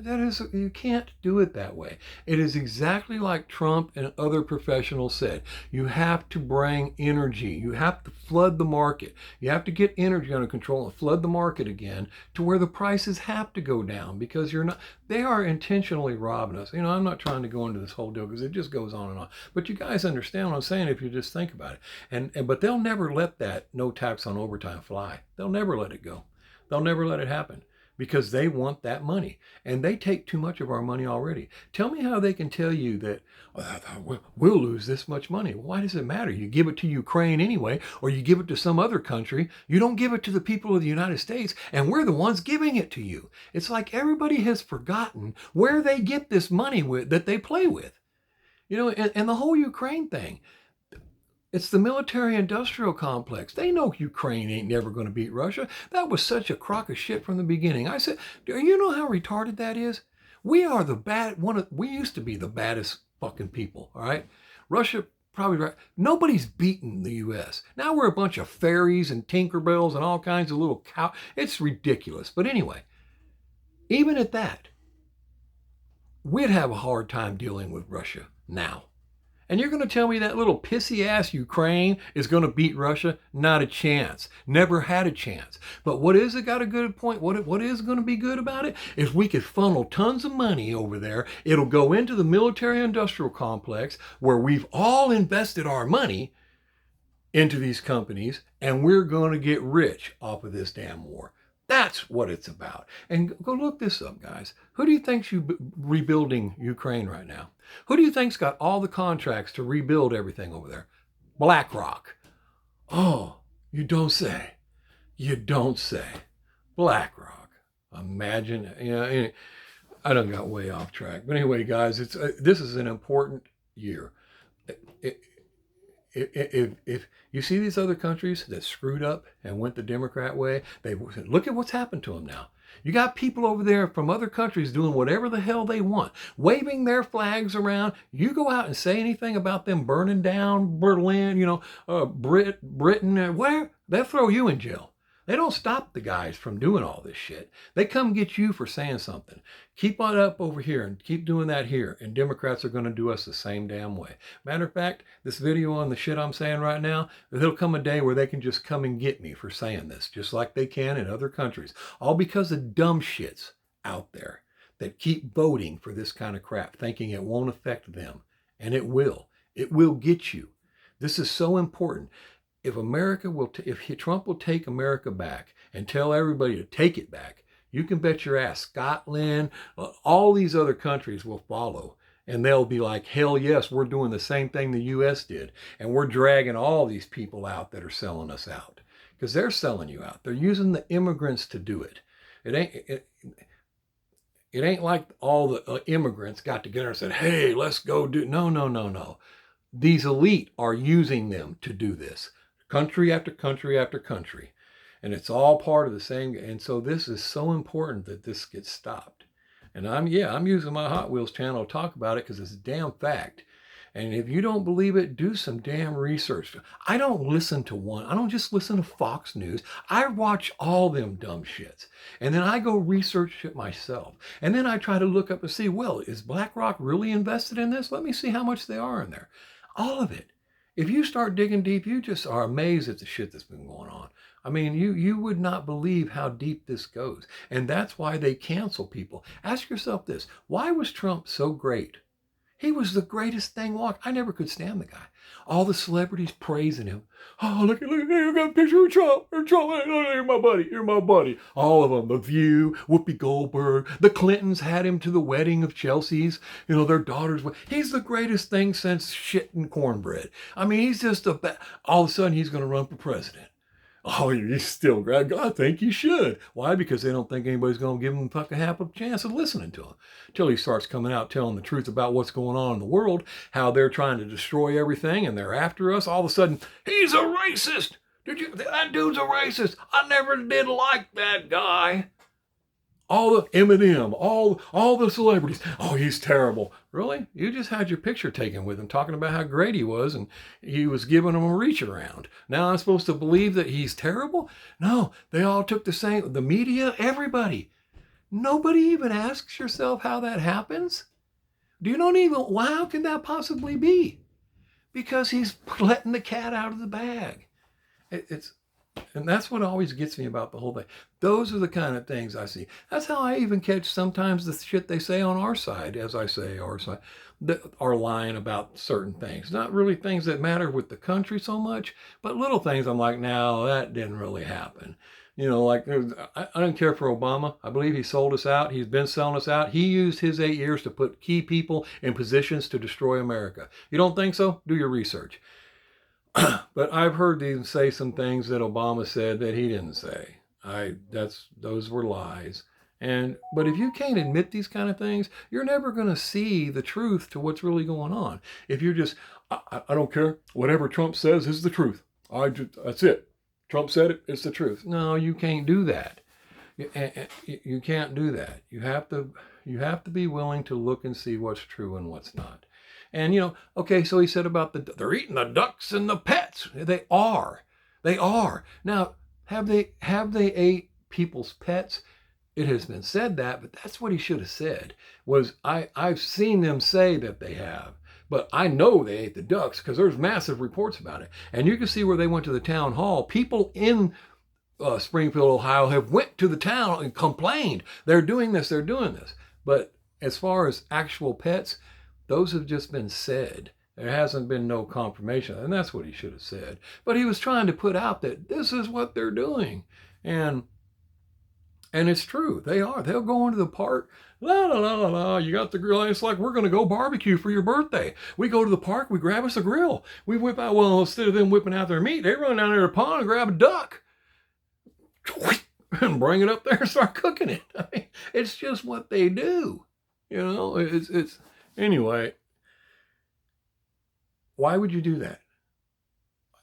You can't do it that way. It is exactly like Trump and other professionals said. You have to bring energy. You have to flood the market. You have to get energy under control and flood the market again to where the prices have to go down because they are intentionally robbing us. I'm not trying to go into this whole deal because it just goes on and on. But you guys understand what I'm saying if you just think about it. But they'll never let that no tax on overtime fly. They'll never let it go. They'll never let it happen. Because they want that money. And they take too much of our money already. Tell me how they can tell you that we'll lose this much money. Why does it matter? You give it to Ukraine anyway, or you give it to some other country. You don't give it to the people of the United States, and we're the ones giving it to you. It's like everybody has forgotten where they get this money that they play with. And the whole Ukraine thing. It's the military-industrial complex. They know Ukraine ain't never going to beat Russia. That was such a crock of shit from the beginning. I said, do you know how retarded that is? We are we used to be the baddest fucking people, all right? Russia, probably right. Nobody's beaten the U.S. Now we're a bunch of fairies and Tinkerbells and all kinds of little cow. It's ridiculous. But anyway, even at that, we'd have a hard time dealing with Russia now. And you're going to tell me that little pissy-ass Ukraine is going to beat Russia? Not a chance. Never had a chance. But what is it got a good point? What is going to be good about it? If we could funnel tons of money over there, it'll go into the military-industrial complex where we've all invested our money into these companies, and we're going to get rich off of this damn war. That's what it's about. And go look this up, guys. Who do you think's rebuilding Ukraine right now? Who do you think's got all the contracts to rebuild everything over there? BlackRock. Oh, you don't say. You don't say. BlackRock. Imagine. I done got way off track. But anyway, guys, this is an important year. If you see these other countries that screwed up and went the Democrat way, look at what's happened to them now. You got people over there from other countries doing whatever the hell they want, waving their flags around. You go out and say anything about them burning down Berlin, Britain, where? They'll throw you in jail. They don't stop the guys from doing all this shit. They come get you for saying something. Keep on up over here and keep doing that here. And Democrats are going to do us the same damn way. Matter of fact, this video on the shit I'm saying right now, there'll come a day where they can just come and get me for saying this, just like they can in other countries. All because of dumb shits out there that keep voting for this kind of crap, thinking it won't affect them. And it will. It will get you. This is so important. If if Trump will take America back and tell everybody to take it back, you can bet your ass Scotland, all these other countries will follow. And they'll be like, hell yes, we're doing the same thing the U.S. did. And we're dragging all these people out that are selling us out. Because they're selling you out. They're using the immigrants to do it. It ain't like all the immigrants got together and said, hey, let's go do. No, no, no, no. These elite are using them to do this. Country after country after country. And it's all part of the same. And so this is so important that this gets stopped. And I'm using my Hot Wheels channel to talk about it because it's a damn fact. And if you don't believe it, do some damn research. I don't listen to one. I don't just listen to Fox News. I watch all them dumb shits. And then I go research it myself. And then I try to look up and see, well, is BlackRock really invested in this? Let me see how much they are in there. All of it. If you start digging deep, you just are amazed at the shit that's been going on. I mean, you would not believe how deep this goes. And that's why they cancel people. Ask yourself this. Why was Trump so great? He was the greatest thing walking. I never could stand the guy. All the celebrities praising him. Oh, look, I got a picture of Trump. You're my buddy. You're my buddy. All of them. The View, Whoopi Goldberg. The Clintons had him to the wedding of Chelsea's. Their daughters. He's the greatest thing since shit and cornbread. I mean, he's just all of a sudden he's going to run for president. Oh, he's still great. I think he should. Why? Because they don't think anybody's going to give him fucking half a chance of listening to him. Until he starts coming out telling the truth about what's going on in the world, how they're trying to destroy everything and they're after us. All of a sudden, he's a racist. That dude's a racist. I never did like that guy. All the Eminem, all the celebrities. Oh, he's terrible. Really? You just had your picture taken with him talking about how great he was and he was giving them a reach around. Now I'm supposed to believe that he's terrible? No, they all took the same, the media, everybody. Nobody even asks yourself how that happens. Do you not even, how can that possibly be? Because he's letting the cat out of the bag. And that's what always gets me about the whole thing. Those are the kind of things I see. That's how I even catch sometimes the shit they say on our side, as I say, our side, that are lying about certain things. Not really things that matter with the country so much, but little things I'm like, no, that didn't really happen. Like I don't care for Obama. I believe he sold us out. He's been selling us out. He used his 8 years to put key people in positions to destroy America. You don't think so? Do your research. But I've heard them say some things that Obama said that he didn't say. Those were lies. But if you can't admit these kind of things, you're never going to see the truth to what's really going on. If you're just, I don't care, whatever Trump says is the truth. That's it. Trump said it, it's the truth. No, you can't do that. You can't do that. You have to be willing to look and see what's true and what's not. And, okay, so he said about they're eating the ducks and the pets. They are. Now, have they ate people's pets? It has been said that, but that's what he should have said. I've seen them say that they have, but I know they ate the ducks because there's massive reports about it. And you can see where they went to the town hall. People in Springfield, Ohio have went to the town and complained. They're doing this. But as far as actual pets, those have just been said. There hasn't been no confirmation. And that's what he should have said. But he was trying to put out that this is what they're doing. And it's true. They are. They'll go into the park. La, la, la, la, la. You got the grill. It's like, we're going to go barbecue for your birthday. We go to the park. We grab us a grill. We whip out, instead of them whipping out their meat, they run down there to the pond and grab a duck. And bring it up there and start cooking it. I mean, it's just what they do. It's anyway, why would you do that?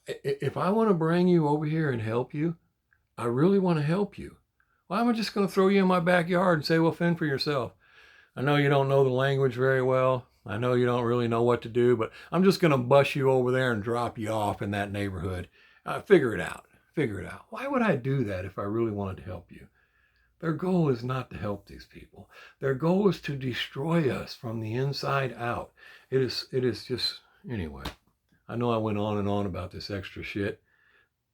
If I want to bring you over here and help you, I really want to help you. Why am I just going to throw you in my backyard and say, well, fend for yourself? I know you don't know the language very well. I know you don't really know what to do, but I'm just going to bus you over there and drop you off in that neighborhood. Figure it out. Figure it out. Why would I do that if I really wanted to help you? Their goal is not to help these people. Their goal is to destroy us from the inside out. It is just, anyway. I know I went on and on about this extra shit.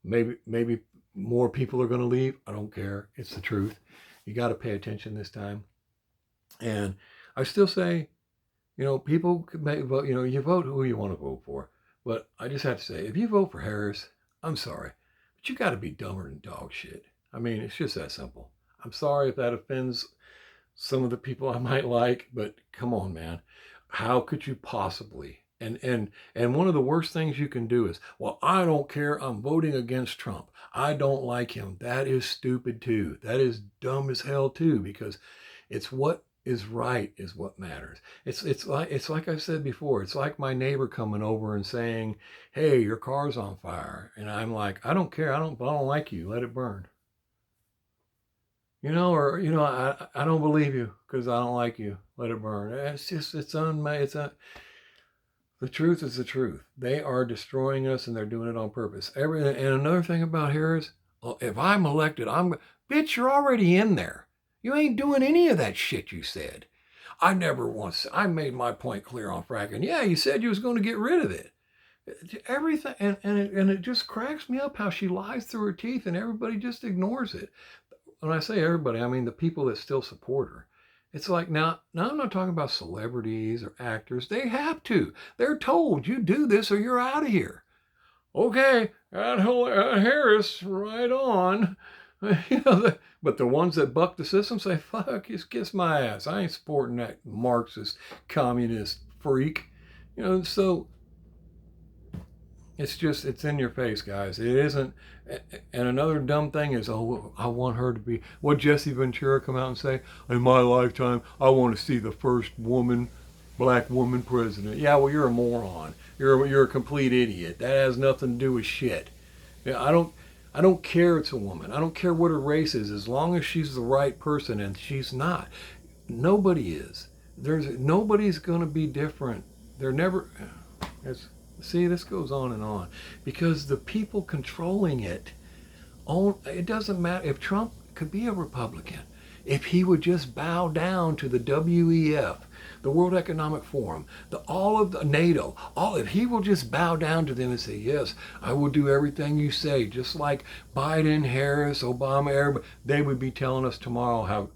Maybe more people are going to leave. I don't care. It's the truth. You got to pay attention this time. And I still say, people could vote, you vote who you want to vote for. But I just have to say, if you vote for Harris, I'm sorry, but you got to be dumber than dog shit. I mean, it's just that simple. I'm sorry if that offends some of the people I might like, but come on, man. How could you possibly? And one of the worst things you can do is, well, I don't care. I'm voting against Trump. I don't like him. That is stupid too. That is dumb as hell too, because it's what is right is what matters. It's like I said before. It's like my neighbor coming over and saying, "Hey, your car's on fire," and I'm like, "I don't care. I don't like you. Let it burn." I don't believe you because I don't like you. Let it burn. The truth is the truth. They are destroying us and they're doing it on purpose. And another thing about Harris, if I'm elected, bitch, you're already in there. You ain't doing any of that shit you said. I made my point clear on fracking. Yeah, you said you was going to get rid of it. Everything, and it just cracks me up how she lies through her teeth and everybody just ignores it. When I say everybody, I mean the people that still support her. It's like, now I'm not talking about celebrities or actors. They have to. They're told, you do this or you're out of here. Okay, Harris, right on. But the ones that buck the system say, fuck, just kiss my ass. I ain't supporting that Marxist, communist freak. So it's in your face, guys. It isn't. And another dumb thing is, I want her to be, what Jesse Ventura come out and say, in my lifetime, I want to see the first black woman president. Yeah, well, you're a moron. You're a complete idiot. That has nothing to do with shit. Yeah, I don't care it's a woman. I don't care what her race is, as long as she's the right person, and she's not. Nobody is. Nobody's going to be different. They're never. See, this goes on and on because the people controlling it, it doesn't matter if Trump could be a Republican. If he would just bow down to the WEF, the World Economic Forum, all of the NATO, if he will just bow down to them and say, yes, I will do everything you say, just like Biden, Harris, Obama, everybody, they would be telling us tomorrow how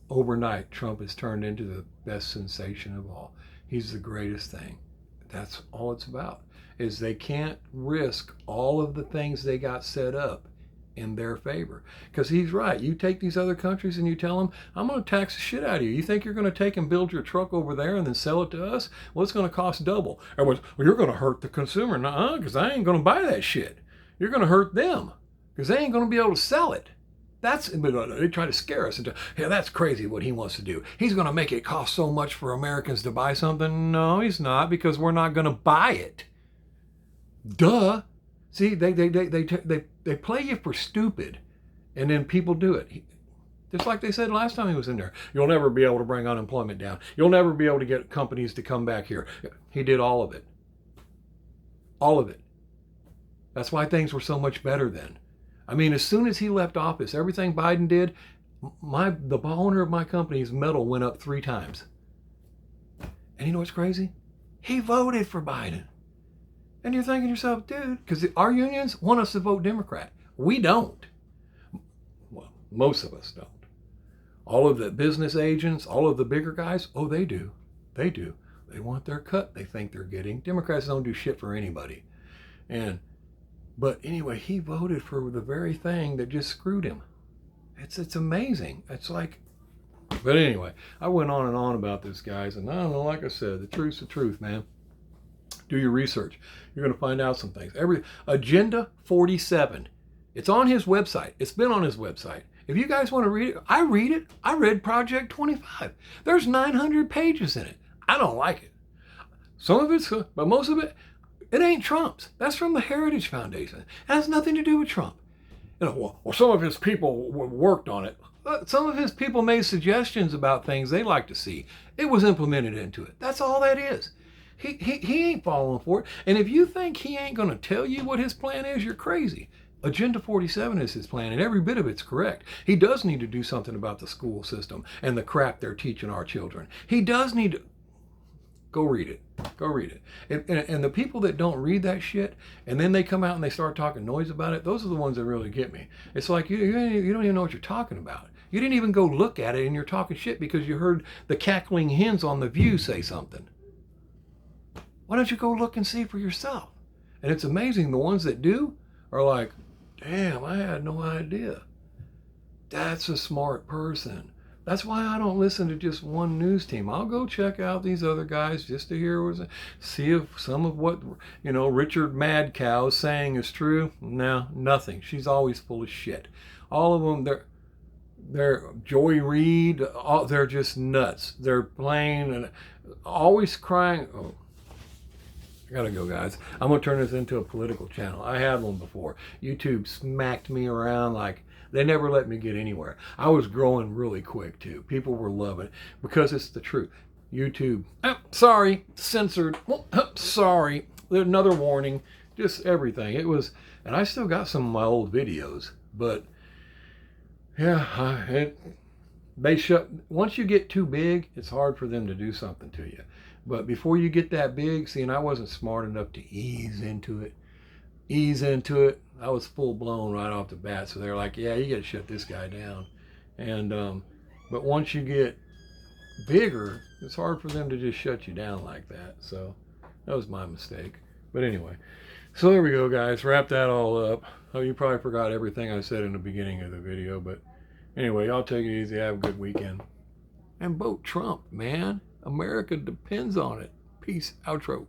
overnight Trump has turned into the best sensation of all. He's the greatest thing. That's all it's about, is they can't risk all of the things they got set up in their favor. Because he's right. You take these other countries and you tell them, I'm going to tax the shit out of you. You think you're going to take and build your truck over there and then sell it to us? Well, it's going to cost double. Everyone's, well, you're going to hurt the consumer. Nuh-uh, because I ain't going to buy that shit. You're going to hurt them because they ain't going to be able to sell it. They try to scare us into, yeah, that's crazy what he wants to do. He's going to make it cost so much for Americans to buy something. No, he's not, because we're not going to buy it. Duh. See, they play you for stupid, and then people do it. Just like they said last time he was in there. You'll never be able to bring unemployment down. You'll never be able to get companies to come back here. He did all of it. All of it. That's why things were so much better then. I mean, as soon as he left office, everything Biden did, the owner of my company's metal went up 3 times. And you know what's crazy? He voted for Biden. And you're thinking to yourself, dude, because our unions want us to vote Democrat. We don't. Well, most of us don't. All of the business agents, all of the bigger guys, oh, they do. They do. They want their cut. They think they're getting. Democrats don't do shit for anybody. But anyway, he voted for the very thing that just screwed him. It's amazing. It's like, but anyway, I went on and on about this, guys, and I don't know, like I said, the truth's the truth, man. Do your research. You're going to find out some things. Agenda 47. It's on his website. It's been on his website. If you guys want to read it, I read it. I read Project 25. There's 900 pages in it. I don't like it. Some of it's, but most of it, it ain't Trump's. That's from the Heritage Foundation. It has nothing to do with Trump. Well, some of his people worked on it. Some of his people made suggestions about things they like to see. It was implemented into it. That's all that is. He ain't falling for it. And if you think he ain't going to tell you what his plan is, you're crazy. Agenda 47 is his plan, and every bit of it's correct. He does need to do something about the school system and the crap they're teaching our children. He does need to. Go read it. Go read it. And the people that don't read that shit, and then they come out and they start talking noise about it, those are the ones that really get me. It's like you don't even know what you're talking about. You didn't even go look at it, and you're talking shit because you heard the cackling hens on The View say something. Why don't you go look and see for yourself? And it's amazing, the ones that do are like, damn, I had no idea. That's a smart person. That's why I don't listen to just one news team. I'll go check out these other guys just to hear see if some of what Richard Mad Cow is saying is true. No, nothing. She's always full of shit. All of them, they're Joy Reid. They're just nuts. They're plain and always crying. Oh, I gotta go, guys. I'm gonna turn this into a political channel. I had one before. YouTube smacked me around like. They never let me get anywhere. I was growing really quick too. People were loving it because it's the truth. YouTube, sorry, censored. Sorry, another warning. Just everything. It was, and I still got some of my old videos, but yeah, they shut. Once you get too big, it's hard for them to do something to you. But before you get that big, see, and I wasn't smart enough to ease into it. I was full blown right off the bat. So they're like, yeah, you got to shut this guy down. And, but once you get bigger, it's hard for them to just shut you down like that. So that was my mistake. But anyway, so there we go, guys. Wrap that all up. Oh, you probably forgot everything I said in the beginning of the video. But anyway, y'all take it easy. Have a good weekend. And vote Trump, man. America depends on it. Peace. Outro.